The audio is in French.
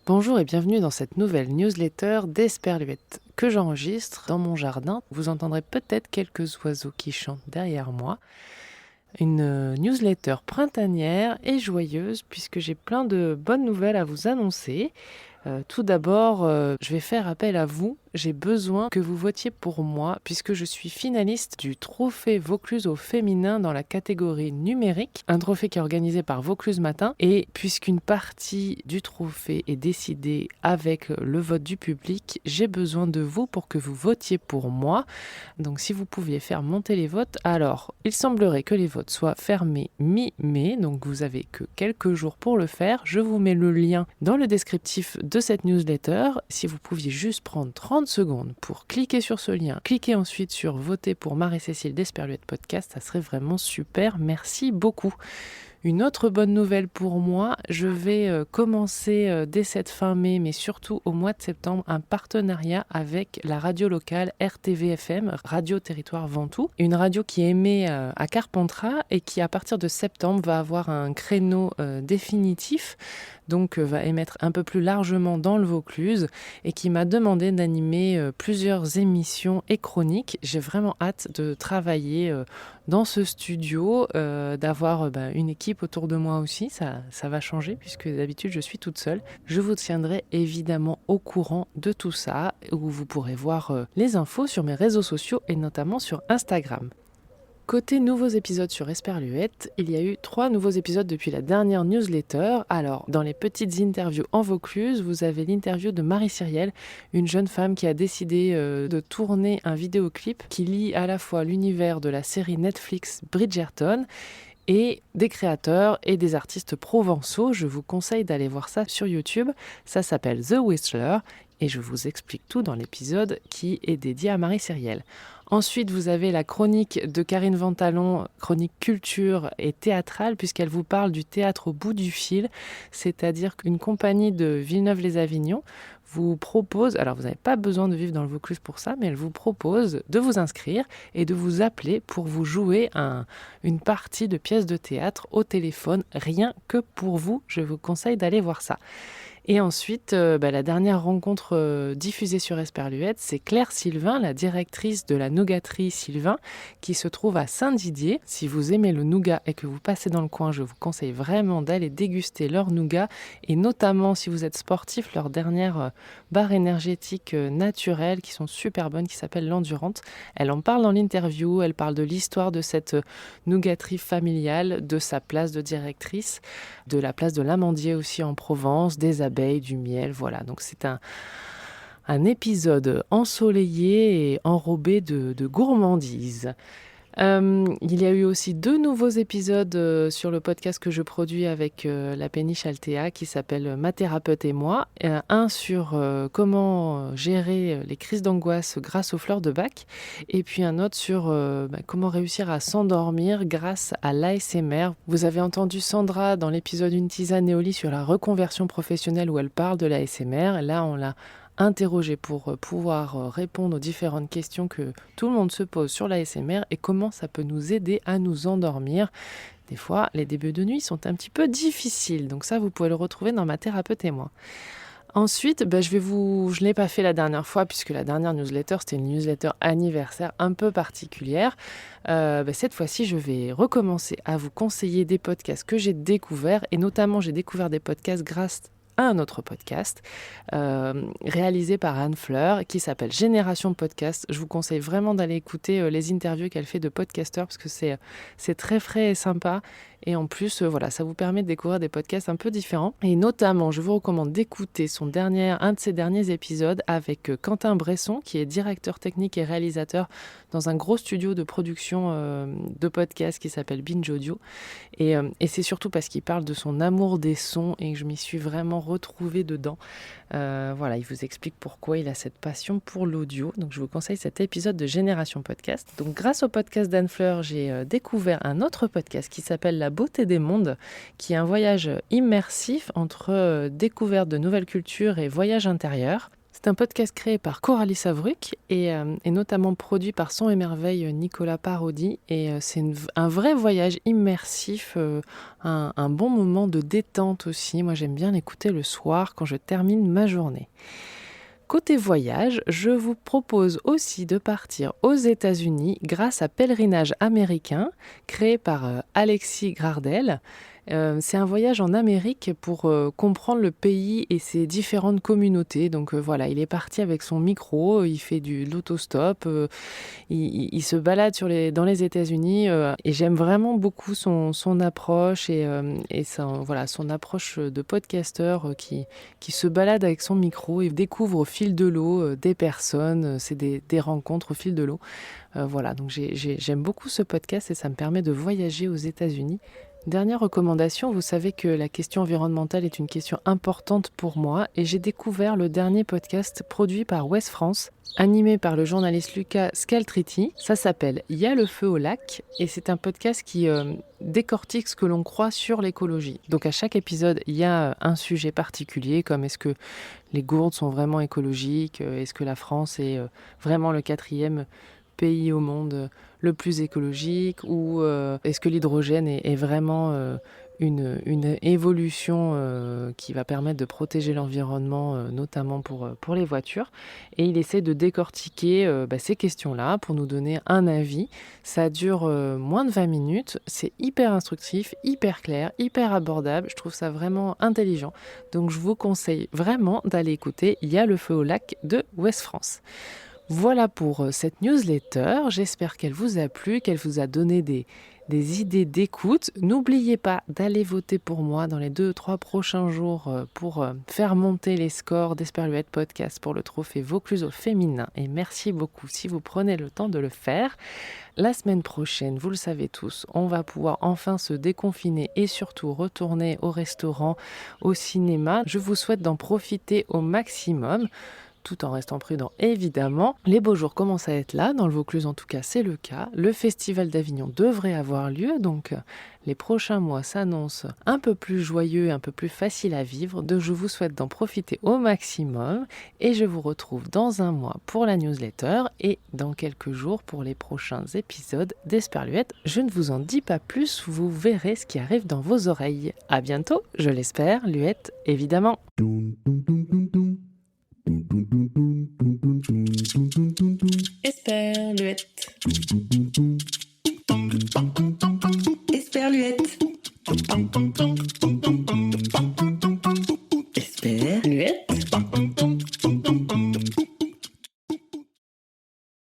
Bonjour et bienvenue dans cette nouvelle newsletter d'Esperluette que j'enregistre dans mon jardin. Vous entendrez peut-être quelques oiseaux qui chantent derrière moi. Une newsletter printanière et joyeuse puisque j'ai plein de bonnes nouvelles à vous annoncer. Tout d'abord, je vais faire appel à vous. J'ai besoin que vous votiez pour moi puisque je suis finaliste du trophée Vaucluse au féminin dans la catégorie numérique, un trophée qui est organisé par Vaucluse Matin. Et puisqu'une partie du trophée est décidée avec le vote du public, j'ai besoin de vous pour que vous votiez pour moi. Donc si vous pouviez faire monter les votes, alors il semblerait que les votes soient fermés mi-mai, donc vous avez que quelques jours pour le faire. Je vous mets le lien dans le descriptif de cette newsletter. Si vous pouviez juste prendre 30 secondes pour cliquer sur ce lien, cliquez ensuite sur voter pour Marie-Cécile d'Esperluette Podcast, ça serait vraiment super, merci beaucoup. Une autre bonne nouvelle pour moi, je vais commencer dès cette fin mai, mais surtout au mois de septembre, un partenariat avec la radio locale RTV-FM, Radio Territoire Ventoux, une radio qui émet à Carpentras et qui à partir de septembre va avoir un créneau définitif, donc va émettre un peu plus largement dans le Vaucluse et qui m'a demandé d'animer plusieurs émissions et chroniques. J'ai vraiment hâte de travailler dans ce studio, d'avoir une équipe autour de moi aussi, ça va changer puisque d'habitude je suis toute seule. Je vous tiendrai évidemment au courant de tout ça, où vous pourrez voir les infos sur mes réseaux sociaux et notamment sur Instagram. Côté nouveaux épisodes sur Esperluette, il y a eu 3 nouveaux épisodes depuis la dernière newsletter. Alors, dans les petites interviews en Vaucluse, vous avez l'interview de Marie Cyrielle, une jeune femme qui a décidé de tourner un vidéoclip qui lie à la fois l'univers de la série Netflix Bridgerton et des créateurs et des artistes provençaux. Je vous conseille d'aller voir ça sur YouTube. Ça s'appelle The Whistler et je vous explique tout dans l'épisode qui est dédié à Marie Cyrielle. Ensuite, vous avez la chronique de Karine Ventalon, chronique culture et théâtrale, puisqu'elle vous parle du théâtre au bout du fil, c'est-à-dire qu'une compagnie de Villeneuve-les-Avignon vous propose, alors vous n'avez pas besoin de vivre dans le Vaucluse pour ça, mais elle vous propose de vous inscrire et de vous appeler pour vous jouer une partie de pièces de théâtre au téléphone, rien que pour vous. Je vous conseille d'aller voir ça. Et ensuite, la dernière rencontre diffusée sur Esperluette, c'est Claire Sylvain, la directrice de la nougaterie Sylvain, qui se trouve à Saint-Didier. Si vous aimez le nougat et que vous passez dans le coin, je vous conseille vraiment d'aller déguster leur nougat, et notamment si vous êtes sportif, leur dernière barre énergétique naturelle, qui sont super bonnes, qui s'appelle l'Endurante. Elle en parle dans l'interview, elle parle de l'histoire de cette nougaterie familiale, de sa place de directrice, de la place de l'Amandier aussi en Provence, des abeilles, du miel, voilà. Donc c'est un épisode ensoleillé et enrobé de gourmandise. Il y a eu aussi 2 nouveaux épisodes sur le podcast que je produis avec la péniche Altea qui s'appelle Ma thérapeute et moi. Un sur comment gérer les crises d'angoisse grâce aux fleurs de Bach, et puis un autre sur comment réussir à s'endormir grâce à l'ASMR. Vous avez entendu Sandra dans l'épisode Une tisane et au lit sur la reconversion professionnelle où elle parle de l'ASMR. Là, on l'a interroger pour pouvoir répondre aux différentes questions que tout le monde se pose sur l'ASMR et comment ça peut nous aider à nous endormir. Des fois, les débuts de nuit sont un petit peu difficiles, donc ça, vous pouvez le retrouver dans Ma thérapeute et moi. Ensuite, je ne l'ai pas fait la dernière fois puisque la dernière newsletter, c'était une newsletter anniversaire un peu particulière. Cette fois-ci, je vais recommencer à vous conseiller des podcasts que j'ai découverts, et notamment, j'ai découvert des podcasts grâce à un autre podcast réalisé par Anne Fleur qui s'appelle Génération Podcast. Je vous conseille vraiment d'aller écouter les interviews qu'elle fait de podcasteurs parce que c'est très frais et sympa. Et en plus, ça vous permet de découvrir des podcasts un peu différents. Et notamment, je vous recommande d'écouter un de ses derniers épisodes avec Quentin Bresson, qui est directeur technique et réalisateur dans un gros studio de production de podcasts qui s'appelle Binge Audio. Et c'est surtout parce qu'il parle de son amour des sons et que je m'y suis vraiment retrouvée dedans. Il vous explique pourquoi il a cette passion pour l'audio. Donc, je vous conseille cet épisode de Génération Podcast. Donc, grâce au podcast d'Anne Fleur, j'ai découvert un autre podcast qui s'appelle La beauté des mondes, qui est un voyage immersif entre découverte de nouvelles cultures et voyage intérieur. C'est un podcast créé par Coralie Savruc et notamment produit par Son et Merveille Nicolas Parodi. Et c'est un vrai voyage immersif, un bon moment de détente aussi. Moi, j'aime bien l'écouter le soir quand je termine ma journée. Côté voyage, je vous propose aussi de partir aux États-Unis grâce à Pèlerinage américain, créé par Alexis Gardel. C'est un voyage en Amérique pour comprendre le pays et ses différentes communautés. Donc voilà, il est parti avec son micro, il fait de l'autostop, il se balade dans les États-Unis et j'aime vraiment beaucoup son approche et son approche de podcasteur qui se balade avec son micro et découvre au fil de l'eau des personnes, c'est des rencontres au fil de l'eau. Voilà, donc j'aime beaucoup ce podcast et ça me permet de voyager aux États-Unis. Dernière recommandation, vous savez que la question environnementale est une question importante pour moi et j'ai découvert le dernier podcast produit par Ouest France, animé par le journaliste Lucas Scaltriti. Ça s'appelle « Il y a le feu au lac » et c'est un podcast qui décortique ce que l'on croit sur l'écologie. Donc à chaque épisode, il y a un sujet particulier comme est-ce que les gourdes sont vraiment écologiques, est-ce que la France est vraiment le 4e pays au monde le plus écologique ou est-ce que l'hydrogène est vraiment une évolution qui va permettre de protéger l'environnement, notamment pour les voitures. Et il essaie de décortiquer ces questions-là pour nous donner un avis. Ça dure moins de 20 minutes, c'est hyper instructif, hyper clair, hyper abordable. Je trouve ça vraiment intelligent. Donc je vous conseille vraiment d'aller écouter « Il y a le feu au lac » de Ouest France. Voilà pour cette newsletter, j'espère qu'elle vous a plu, qu'elle vous a donné des idées d'écoute. N'oubliez pas d'aller voter pour moi dans les 2-3 prochains jours pour faire monter les scores d'Esperluette Podcast pour le trophée Vaucluse au féminin. Et merci beaucoup si vous prenez le temps de le faire. La semaine prochaine, vous le savez tous, on va pouvoir enfin se déconfiner et surtout retourner au restaurant, au cinéma. Je vous souhaite d'en profiter au maximum, tout en restant prudent évidemment. Les beaux jours commencent à être là, dans le Vaucluse en tout cas c'est le cas. Le Festival d'Avignon devrait avoir lieu, donc les prochains mois s'annoncent un peu plus joyeux, un peu plus faciles à vivre. Donc je vous souhaite d'en profiter au maximum et je vous retrouve dans un mois pour la newsletter et dans quelques jours pour les prochains épisodes d'Esperluette. Je ne vous en dis pas plus, vous verrez ce qui arrive dans vos oreilles. À bientôt, je l'espère, Luette évidemment. Esperluette. Esperluette.